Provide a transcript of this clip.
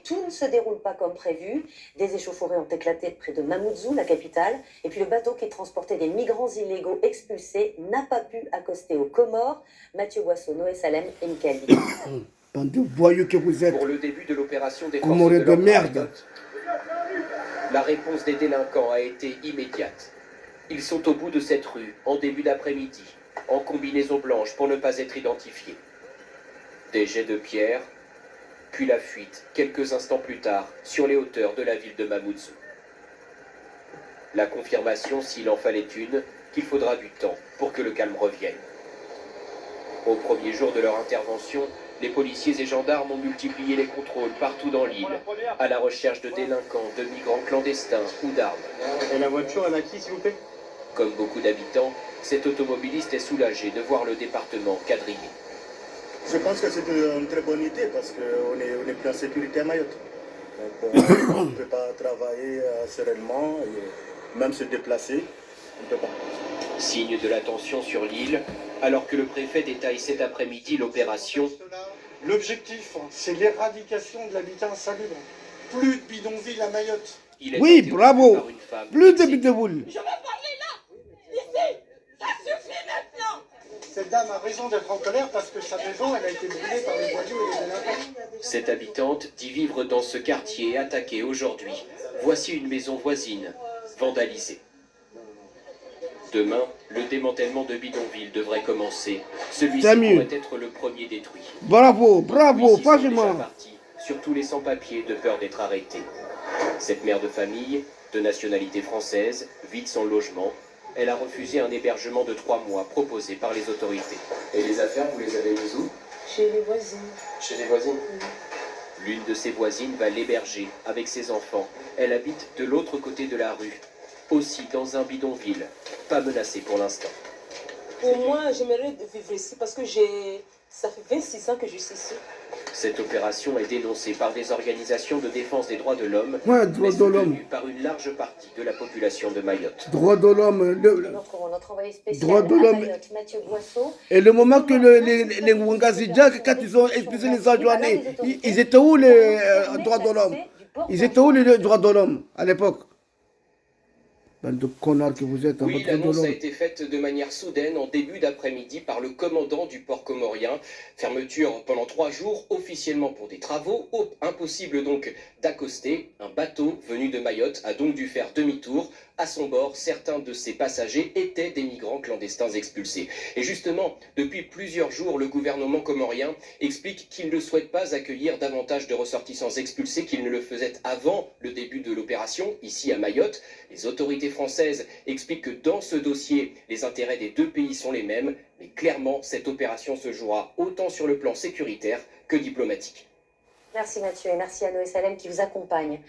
Tout ne se déroule pas comme prévu. Des échauffourées ont éclaté près de Mamoudzou, la capitale. Et puis le bateau qui transportait des migrants illégaux expulsés n'a pas pu accoster aux Comores. Mathieu Boisseau, Noé Salem et Michael Bidon. Bande de voyous que vous êtes. Pour le début de l'opération des forces Comorés de de l'ordre merde. à Mayotte, la réponse des délinquants a été immédiate. Ils sont au bout de cette rue en début d'après-midi, en combinaison blanche pour ne pas être identifiés. Des jets de pierre, puis la fuite, quelques instants plus tard, sur les hauteurs de la ville de Mamoudzou. La confirmation, s'il en fallait une, qu'il faudra du temps pour que le calme revienne. Au premier jour de leur intervention, les policiers et gendarmes ont multiplié les contrôles partout dans l'île, à la recherche de délinquants, de migrants clandestins ou d'armes. Et la voiture, elle a qui, s'il vous plaît? Comme beaucoup d'habitants, cet automobiliste est soulagé de voir le département quadrillé. Je pense que c'est une très bonne idée parce qu'on est plus en sécurité à Mayotte. Donc on ne peut pas travailler sereinement et même se déplacer, on ne peut pas. Signe de la tension sur l'île, alors que le préfet détaille cet après-midi l'opération. L'objectif, c'est l'éradication de l'habitat insalubre. Plus de bidonvilles à Mayotte. Il est Oui, interrompu bravo. par une femme Plus de exécutée. bidouilles. Je veux parler là, ici, ça suffit maintenant. Cette dame a raison d'être en colère parce que sa maison, elle a été brûlée par les voyous et les délinquants. Cette habitante dit vivre dans ce quartier attaqué aujourd'hui. Voici une maison voisine, vandalisée. Demain, le démantèlement de bidonville devrait commencer. Celui-ci Samuel. pourrait être le premier détruit. Bravo, bravo, Ici sont déjà franchement. partis, surtout les sans-papiers de peur d'être arrêtés. Cette mère de famille, de nationalité française, vide son logement. Elle a refusé un hébergement de 3 mois proposé par les autorités. Et les affaires, vous les avez mises où? Chez les voisins. Chez les voisines. L'une de ses voisines va l'héberger avec ses enfants. Elle habite de l'autre côté de la rue, aussi dans un bidonville, pas menacée pour l'instant. Pour moi, j'aimerais vivre ici parce que ça fait 26 ans que je suis ici. Cette opération est dénoncée par des organisations de défense des droits de l'homme, Ouais, droits mais de l'homme. soutenue par une large partie de la population de Mayotte. Droit de l'homme. Notre envoyé spécial Droit de à l'homme. Mayotte, Mathieu Boisseau. Et le moment que les Wangazidja, quand ils ont expulsé les Adjouanais, ils étaient où les droits de l'homme? Ils étaient où les droits de l'homme à l'époque? Bande de connards que vous êtes, en Oui, droits de l'annonce a l'homme. été faite de manière soudaine en début d'après-midi par le commandant du port comorien. Fermeture pendant 3 jours, officiellement pour des travaux. Impossible donc d'accoster. Un bateau venu de Mayotte a donc dû faire demi-tour. À son bord, certains de ses passagers étaient des migrants clandestins expulsés. Et justement, depuis plusieurs jours, le gouvernement comorien explique qu'il ne souhaite pas accueillir davantage de ressortissants expulsés qu'il ne le faisait avant le début de l'opération, ici à Mayotte. Les autorités françaises expliquent que dans ce dossier, les intérêts des deux pays sont les mêmes, mais clairement, cette opération se jouera autant sur le plan sécuritaire que diplomatique. Merci Mathieu et merci à Noé Salem qui vous accompagne.